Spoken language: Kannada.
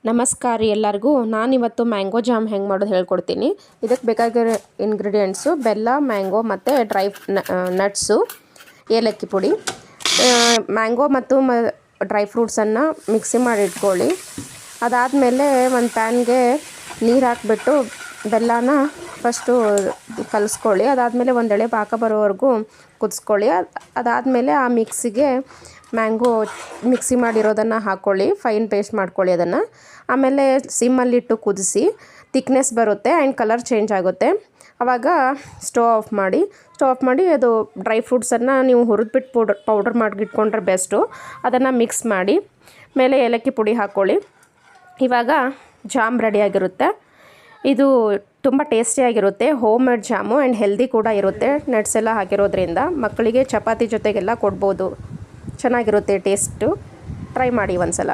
ನಮಸ್ಕಾರ ಎಲ್ಲರಿಗೂ. ನಾನಿವತ್ತು ಮ್ಯಾಂಗೋ ಜಾಮ್ ಹೆಂಗೆ ಮಾಡೋದು ಹೇಳ್ಕೊಡ್ತೀನಿ. ಇದಕ್ಕೆ ಬೇಕಾಗಿರೋ ಇಂಗ್ರೀಡಿಯೆಂಟ್ಸು ಬೆಲ್ಲ, ಮ್ಯಾಂಗೋ ಮತ್ತು ಡ್ರೈ ನಟ್ಸು, ಏಲಕ್ಕಿ ಪುಡಿ. ಮ್ಯಾಂಗೋ ಮತ್ತು ಡ್ರೈ ಫ್ರೂಟ್ಸನ್ನು ಮಿಕ್ಸಿ ಮಾಡಿ ಇಟ್ಕೊಳ್ಳಿ. ಅದಾದಮೇಲೆ ಒಂದು ಪ್ಯಾನ್ಗೆ ನೀರು ಹಾಕ್ಬಿಟ್ಟು ಬೆಲ್ಲನ ಫಸ್ಟು ಕಲಿಸ್ಕೊಳ್ಳಿ. ಅದಾದಮೇಲೆ ಒಂದು ಎಳೆ ಪಾಕ ಬರೋವರೆಗೂ ಕುದಿಸ್ಕೊಳ್ಳಿ. ಅದಾದಮೇಲೆ ಆ ಮಿಕ್ಸಿಗೆ ಮ್ಯಾಂಗೋ ಮಿಕ್ಸಿ ಮಾಡಿರೋದನ್ನು ಹಾಕ್ಕೊಳ್ಳಿ, ಫೈನ್ ಪೇಸ್ಟ್ ಮಾಡ್ಕೊಳ್ಳಿ ಅದನ್ನು. ಆಮೇಲೆ ಸಿಮ್ಮಲ್ಲಿಟ್ಟು ಕುದಿಸಿ ತಿಕ್ನೆಸ್ ಬರುತ್ತೆ ಆ್ಯಂಡ್ ಕಲರ್ ಚೇಂಜ್ ಆಗುತ್ತೆ. ಆವಾಗ ಸ್ಟವ್ ಆಫ್ ಮಾಡಿ ಅದು ಡ್ರೈ ಫ್ರೂಟ್ಸನ್ನು ನೀವು ಹುರಿದ್ಬಿಟ್ಟು ಪೌಡರ್ ಮಾಡಿಟ್ಕೊಂಡ್ರೆ ಬೆಸ್ಟು. ಅದನ್ನು ಮಿಕ್ಸ್ ಮಾಡಿ ಮೇಲೆ ಏಲಕ್ಕಿ ಪುಡಿ ಹಾಕ್ಕೊಳ್ಳಿ. ಇವಾಗ ಜಾಮ್ ರೆಡಿಯಾಗಿರುತ್ತೆ. ಇದು ತುಂಬ ಟೇಸ್ಟಿಯಾಗಿರುತ್ತೆ. Home made jam and healthy ಕೂಡ ಇರುತ್ತೆ. ನಟ್ಸ್ ಎಲ್ಲ ಹಾಕಿರೋದ್ರಿಂದ ಮಕ್ಕಳಿಗೆ ಚಪಾತಿ ಜೊತೆಗೆಲ್ಲ ಕೊಡ್ಬೋದು. ಚೆನ್ನಾಗಿರುತ್ತೆ ಟೇಸ್ಟು. ಟ್ರೈ ಮಾಡಿ ಒಂದ್ಸಲ.